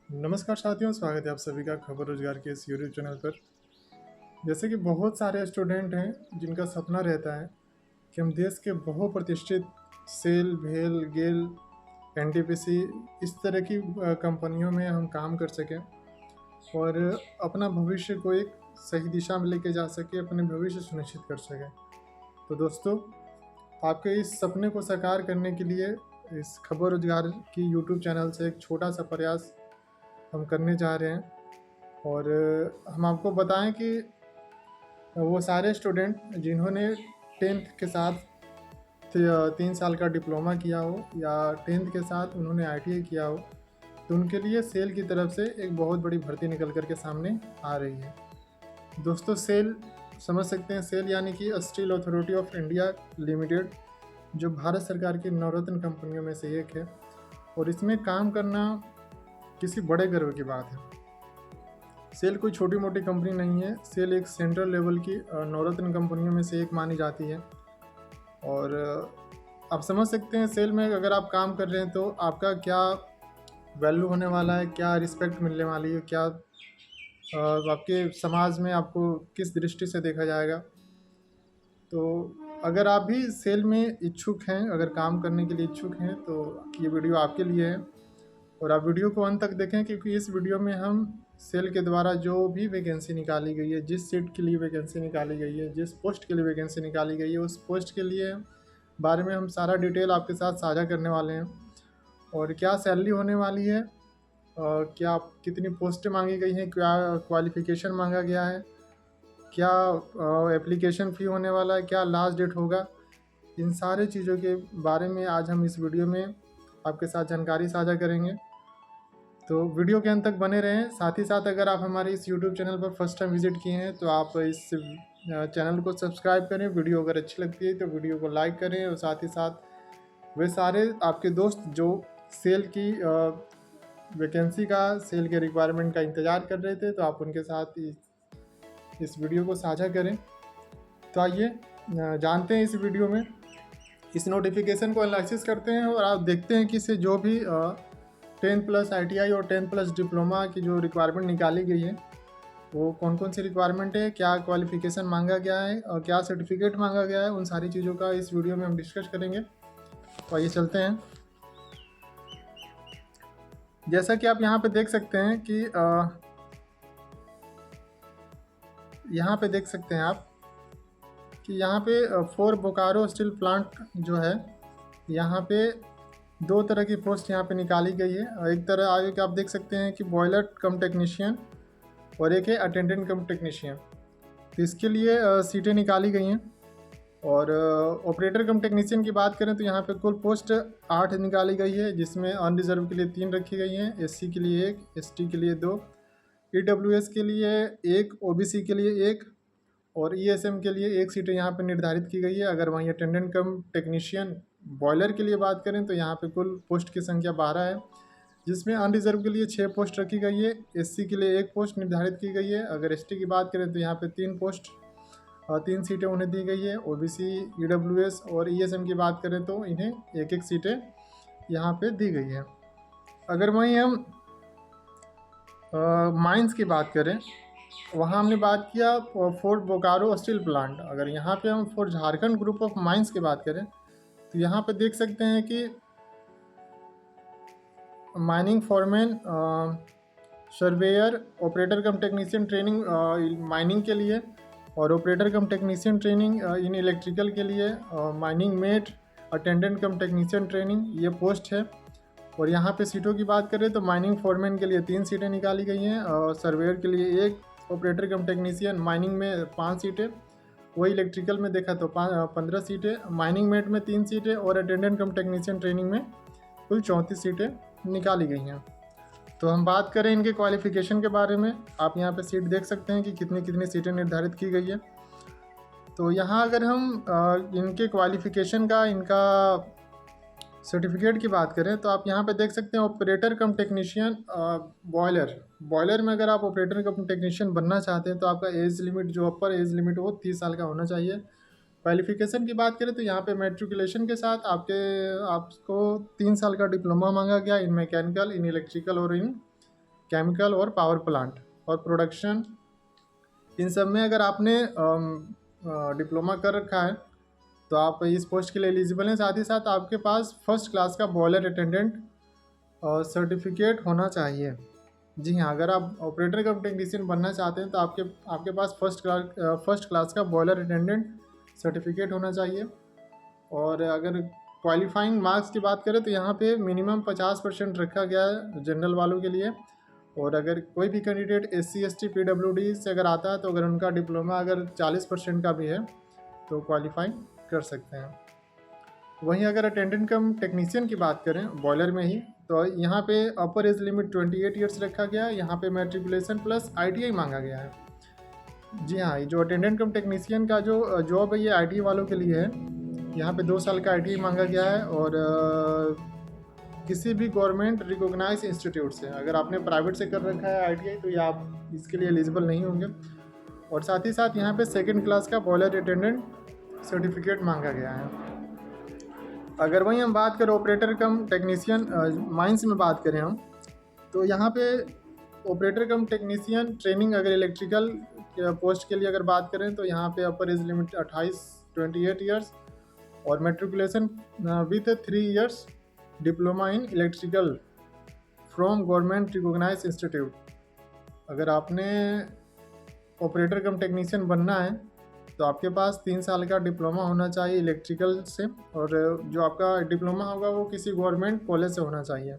नमस्कार साथियों, स्वागत है आप सभी का खबर रोजगार के इस यूट्यूब चैनल पर। जैसे कि बहुत सारे स्टूडेंट हैं जिनका सपना रहता है कि हम देश के बहुप्रतिष्ठित सेल, भेल, गेल, एनटीपीसी इस तरह की कंपनियों में हम काम कर सकें और अपना भविष्य को एक सही दिशा में लेके जा सके, अपने भविष्य सुनिश्चित कर सकें। तो दोस्तों, आपके इस सपने को साकार करने के लिए इस खबर रोजगार की यूट्यूब चैनल से एक छोटा सा प्रयास हम करने जा रहे हैं। और हम आपको बताएं कि वो सारे स्टूडेंट जिन्होंने 10th के साथ 3 साल का डिप्लोमा किया हो या 10th के साथ उन्होंने ITI किया हो, तो उनके लिए सेल की तरफ से एक बहुत बड़ी भर्ती निकल कर के सामने आ रही है। दोस्तों, सेल समझ सकते हैं, सेल यानी कि steel authority of India limited, जो भारत सरकार की नवरत्न कंपनियों में से एक है। और इसमें काम करना किसी बड़े गर्व की बात है। सेल कोई छोटी मोटी कंपनी नहीं है। सेल एक सेंट्रल लेवल की नवरत्न कंपनियों में से एक मानी जाती है। और आप समझ सकते हैं, सेल में अगर आप काम कर रहे हैं तो आपका क्या वैल्यू होने वाला है, क्या रिस्पेक्ट मिलने वाली है, क्या आपके समाज में आपको किस दृष्टि से देखा जाएगा। तो अगर आप भी सेल में इच्छुक हैं, अगर काम करने के लिए इच्छुक हैं, तो ये वीडियो आपके लिए है। और आप वीडियो को अंत तक देखें, क्योंकि इस वीडियो में हम सेल के द्वारा जो भी वैकेंसी निकाली गई है, जिस सीट के लिए वैकेंसी निकाली गई है, जिस पोस्ट के लिए वैकेंसी निकाली गई है, उस पोस्ट के लिए बारे में हम सारा डिटेल आपके साथ साझा करने वाले हैं। और क्या सैलरी होने वाली है, क्या कितनी पोस्टें मांगी गई हैं, क्या क्वालिफिकेशन मांगा गया है, क्या एप्लीकेशन फ़ी होने वाला है, क्या लास्ट डेट होगा, इन सारे चीज़ों के बारे में आज हम इस वीडियो में आपके साथ जानकारी साझा करेंगे। तो वीडियो के अंत तक बने रहें। साथ ही साथ अगर आप हमारे इस यूट्यूब चैनल पर फर्स्ट टाइम विजिट किए हैं तो आप इस चैनल को सब्सक्राइब करें। वीडियो अगर अच्छी लगती है तो वीडियो को लाइक करें। और साथ ही साथ वे सारे आपके दोस्त जो सेल की वैकेंसी का, सेल के रिक्वायरमेंट का इंतज़ार कर रहे थे, तो आप उनके साथ इस वीडियो को साझा करें। तो आइए जानते हैं इस वीडियो में, इस नोटिफिकेशन को एनालिसिस करते हैं और आप देखते हैं कि इसे जो भी 10+ ITI और 10+ डिप्लोमा की जो रिक्वायरमेंट निकाली गई है, वो कौन कौन सी रिक्वायरमेंट है, क्या क्वालिफिकेशन मांगा गया है और क्या सर्टिफिकेट मांगा गया है, उन सारी चीज़ों का इस वीडियो में हम डिस्कस करेंगे। तो आइए चलते हैं। जैसा कि आप यहाँ पे देख सकते हैं कि यहाँ पे देख सकते हैं आप कि यहाँ पे फॉर बोकारो स्टील प्लांट जो है, यहाँ पे 2 तरह की पोस्ट यहाँ पे निकाली गई है। एक तरह आगे के आप देख सकते हैं कि बॉयलर कम टेक्नीशियन और एक है अटेंडेंट कम टेक्नीशियन। तो इसके लिए सीटें निकाली गई हैं। और ऑपरेटर कम टेक्नीशियन की बात करें तो यहाँ पे कुल पोस्ट 8 निकाली गई है, जिसमें अनरिजर्व के लिए 3 रखी गई हैं, SC के लिए 1, ST के लिए 2, EWS के लिए 1, OBC के लिए 1 और ESM के लिए 1 सीटें यहाँ पर निर्धारित की गई है। अगर वहीं अटेंडेंट कम टेक्नीशियन बॉयलर के लिए बात करें तो यहाँ पे कुल पोस्ट की संख्या 12 है, जिसमें अनरिजर्व के लिए 6 पोस्ट रखी गई है, SC के लिए 1 पोस्ट निर्धारित की गई है। अगर ST की बात करें तो यहाँ पे 3 पोस्ट और 3 सीटें उन्हें दी गई है। OBC, EWS और ESM की बात करें तो इन्हें 1-1 सीटें यहाँ पे दी गई है। अगर वहीं हम माइंस की बात करें, वहाँ हमने बात किया फॉर बोकारो स्टील प्लांट। अगर यहाँ पे हम for Jharkhand group of mines की बात करें तो यहाँ पे देख सकते हैं कि mining foreman, surveyor, operator cum technician training mining के लिए और operator cum technician training in electrical के लिए, mining mate, attendant cum technician training, ये पोस्ट है। और यहाँ पे सीटों की बात करें तो माइनिंग फॉरमैन के लिए 3 सीटें निकाली गई हैं और सर्वेयर के लिए 1, ऑपरेटर कम टेक्नीशियन माइनिंग में 5 सीटें, वही इलेक्ट्रिकल में देखा तो 15 सीटें, माइनिंग मेट में 3 सीटें और अटेंडेंट कम टेक्नीशियन ट्रेनिंग में कुल 34 सीटें निकाली गई हैं। तो हम बात करें इनके क्वालिफ़िकेशन के बारे में, आप यहाँ पे सीट देख सकते हैं कि कितनी कितनी सीटें निर्धारित की गई है। तो यहाँ अगर हम इनके क्वालिफ़िकेशन का, इनका सर्टिफिकेट की बात करें तो आप यहाँ पे देख सकते हैं ऑपरेटर कम टेक्नीशियन बॉयलर में अगर आप ऑपरेटर कम टेक्नीशियन बनना चाहते हैं तो आपका एज लिमिट, जो अपर एज लिमिट, वो 30 साल का होना चाहिए। क्वालिफिकेशन की बात करें तो यहाँ पे मैट्रिकुलेशन के साथ आपको 3 साल का डिप्लोमा मांगा गया इन मैकेनिकल, इन इलेक्ट्रिकल और इन केमिकल और पावर प्लांट और प्रोडक्शन, इन सब में अगर आपने डिप्लोमा कर रखा है तो आप इस पोस्ट के लिए एलिजिबल हैं। साथ ही साथ आपके पास फर्स्ट क्लास का बॉयलर अटेंडेंट सर्टिफिकेट होना चाहिए। जी हाँ, अगर आप ऑपरेटर कम टेक्नीशियन बनना चाहते हैं तो आपके पास फर्स्ट क्लास का बॉयलर अटेंडेंट सर्टिफिकेट होना चाहिए। और अगर क्वालिफाइंग मार्क्स की बात करें तो यहाँ पे मिनिमम 50% रखा गया है जनरल वालों के लिए। और अगर कोई भी कैंडिडेट SC ST PWD से अगर आता है तो अगर उनका डिप्लोमा अगर 40% का भी है तो क्वालिफाई कर सकते हैं। वहीं अगर अटेंडेंट कम टेक्नीशियन की बात करें बॉयलर में ही, तो यहाँ पे अपर एज लिमिट 28 ईयर्स रखा गया है। यहाँ पे मैट्रिकुलेशन प्लस ITI मांगा गया है। जी हाँ, ये जो अटेंडेंट कम टेक्नीशियन का जो जॉब है ये ITI वालों के लिए है। यहाँ पे 2 साल का ITI मांगा गया है। और किसी भी गवर्नमेंट रिकॉग्नाइज इंस्टीट्यूट से, अगर आपने प्राइवेट से कर रखा है ITI तो ये आप इसके लिए एलिजिबल नहीं होंगे। और साथ ही साथ यहाँ पे सेकंड क्लास का बॉयलर अटेंडेंट सर्टिफिकेट मांगा गया है। अगर वहीं हम बात करें ऑपरेटर कम टेक्नीशियन माइंस में बात करें हम, तो यहाँ पे ऑपरेटर कम टेक्नीशियन ट्रेनिंग अगर इलेक्ट्रिकल पोस्ट के लिए अगर बात करें तो यहाँ पे अपर एज लिमिट 28 ईयर्स और matriculation with 3 years diploma in electrical from government recognise institute. अगर आपने ऑपरेटर कम टेक्नीशियन बनना है तो आपके पास 3 साल का डिप्लोमा होना चाहिए इलेक्ट्रिकल से। और जो आपका डिप्लोमा होगा वो किसी गवर्नमेंट कॉलेज से होना चाहिए।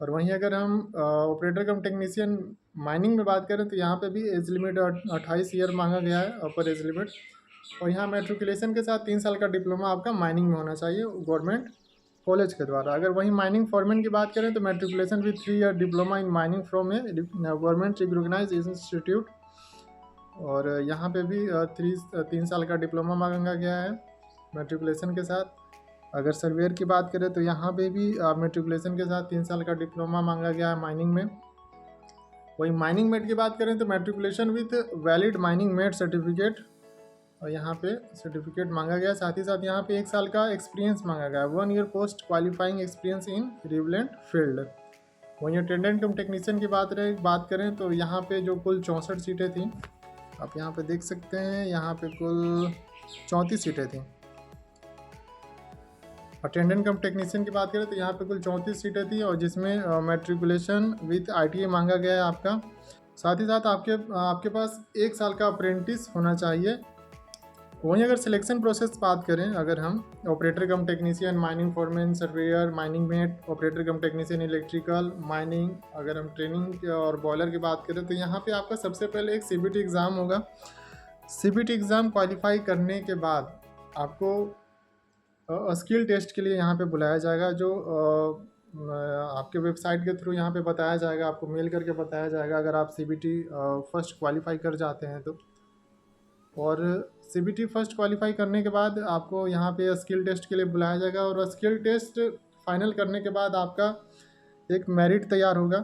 और वहीं अगर हम ऑपरेटर कम टेक्नीशियन माइनिंग में बात करें तो यहाँ पे भी एज लिमिट 28 ईयर मांगा गया है, अपर एज लिमिट। और यहाँ मेट्रिकुलेशन के साथ 3 साल का डिप्लोमा आपका माइनिंग में होना चाहिए गवर्नमेंट कॉलेज के द्वारा। अगर वहीं माइनिंग फॉरमैन की बात करें तो matriculation with 3 year diploma in mining from a government recognise institute. और यहाँ पे भी 3 साल का डिप्लोमा मांगा गया है मेट्रिकुलेशन के साथ। अगर सर्वेयर की बात करें तो यहाँ पे भी मेट्रिकुलेशन के साथ 3 साल का डिप्लोमा मांगा गया है माइनिंग में। वही माइनिंग मेट की बात करें तो matriculation with valid mining met certificate, और यहाँ पे सर्टिफिकेट मांगा गया। साथ ही साथ यहाँ पे 1 साल का एक्सपीरियंस मांगा गया है, 1 year post qualifying experience in relevant field. वहीं अटेंडेंट कम टेक्नीशियन की बात करें तो यहाँ पे जो कुल 64 सीटें थी, आप यहाँ पे देख सकते हैं, यहाँ पे कुल 34 सीटें थी। अटेंडेंट कम टेक्नीशियन की बात करें तो यहाँ पे कुल 34 सीटें थी और जिसमें मैट्रिकुलेशन विथ ITI मांगा गया है आपका। साथ ही साथ आपके पास 1 साल का अप्रेंटिस होना चाहिए। वहीं अगर सिलेक्शन प्रोसेस बात करें, अगर हम operator cum technician, mining foreman, surveyor, mining mate, operator cum technician electrical, mining, अगर हम ट्रेनिंग और बॉयलर की बात करें तो यहाँ पे आपका सबसे पहले एक CBT एग्ज़ाम होगा। CBT एग्ज़ाम क्वालिफाई करने के बाद आपको स्किल टेस्ट के लिए यहाँ पे बुलाया जाएगा, जो आपके वेबसाइट के थ्रू यहाँ पे बताया जाएगा, आपको मेल करके बताया जाएगा अगर आप CBT फर्स्ट क्वालिफाई कर जाते हैं तो। और CBT फर्स्ट क्वालिफाई करने के बाद आपको यहाँ पे स्किल टेस्ट के लिए बुलाया जाएगा। और स्किल टेस्ट फाइनल करने के बाद आपका एक मेरिट तैयार होगा,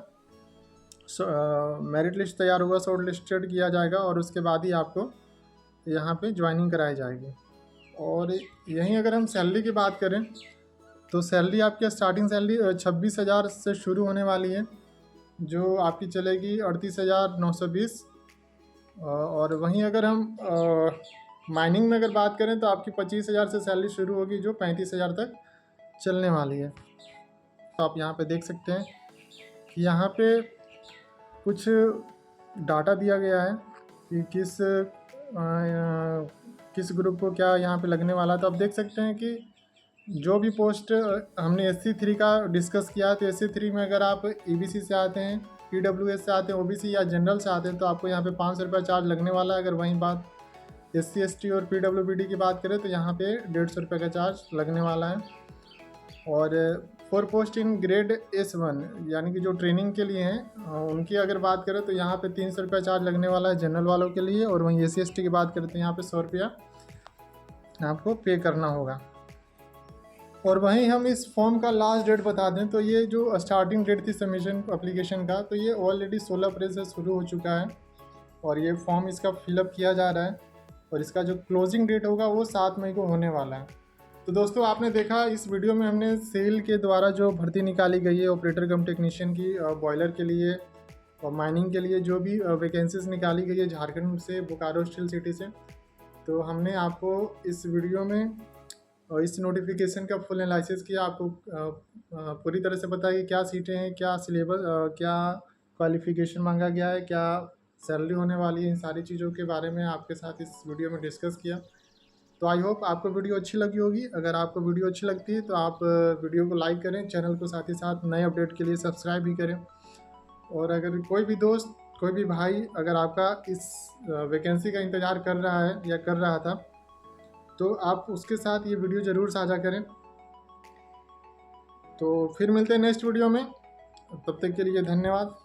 मेरिट लिस्ट तैयार होगा, शॉर्ट लिस्टेड किया जाएगा और उसके बाद ही आपको यहाँ पे ज्वाइनिंग कराई जाएगी। और यहीं अगर हम सैलरी की बात करें तो सैलरी आपकी स्टार्टिंग सैलरी 26,000 से शुरू होने वाली है, जो आपकी चलेगी 38,920। और वहीं अगर हम माइनिंग में अगर बात करें तो आपकी 25,000 से सैलरी शुरू होगी, जो 35,000 तक चलने वाली है। तो आप यहाँ पे देख सकते हैं कि यहाँ पे कुछ डाटा दिया गया है कि किस ग्रुप को क्या यहाँ पे लगने वाला है। तो आप देख सकते हैं कि जो भी पोस्ट हमने SC3 का डिस्कस किया, तो SC3 में अगर आप EBC से आते हैं, PWS से आते हैं, OBC या जनरल से आते हैं तो आपको यहाँ पे 500 रुपये चार्ज लगने वाला है। अगर वहीं बात SC ST और PWBD की बात करें तो यहाँ पे 150 रुपये का चार्ज लगने वाला है। और for post in grade S1 यानी कि जो ट्रेनिंग के लिए हैं उनकी अगर बात करें तो यहाँ पे 300 रुपये चार्ज लगने वाला है जनरल वालों के लिए। और वहीं SC ST की बात करें तो यहाँ पे 100 रुपया आपको पे करना होगा। और वहीं हम इस फॉर्म का लास्ट डेट बता दें तो ये जो स्टार्टिंग डेट थी सबमिशन एप्लीकेशन का, तो ये ऑलरेडी 16 अप्रैल से शुरू हो चुका है और ये फॉर्म इसका फिलअप किया जा रहा है। और इसका जो क्लोजिंग डेट होगा वो 7 मई को होने वाला है। तो दोस्तों आपने देखा इस वीडियो में हमने सेल के द्वारा जो भर्ती निकाली गई है ऑपरेटर कम टेक्नीशियन की बॉयलर के लिए और माइनिंग के लिए जो भी वैकेंसीज निकाली गई है झारखंड से, बोकारो स्टील सिटी से, तो हमने आपको इस वीडियो में इस नोटिफिकेशन का फुल एनालिसिस किया। आपको पूरी तरह से पता है कि क्या सीटें हैं, क्या सिलेबस, क्या क्वालिफिकेशन मांगा गया है, क्या सैलरी होने वाली है, इन सारी चीज़ों के बारे में आपके साथ इस वीडियो में डिस्कस किया। तो आई होप आपको वीडियो अच्छी लगी होगी। अगर आपको वीडियो अच्छी लगती है तो आप वीडियो को लाइक करें, चैनल को साथ ही साथ नए अपडेट के लिए सब्सक्राइब भी करें। और अगर कोई भी दोस्त, कोई भी भाई अगर आपका इस वैकेंसी का इंतज़ार कर रहा है या कर रहा था, तो आप उसके साथ ये वीडियो ज़रूर साझा करें। तो फिर मिलते हैं नेक्स्ट वीडियो में, तब तक के लिए धन्यवाद।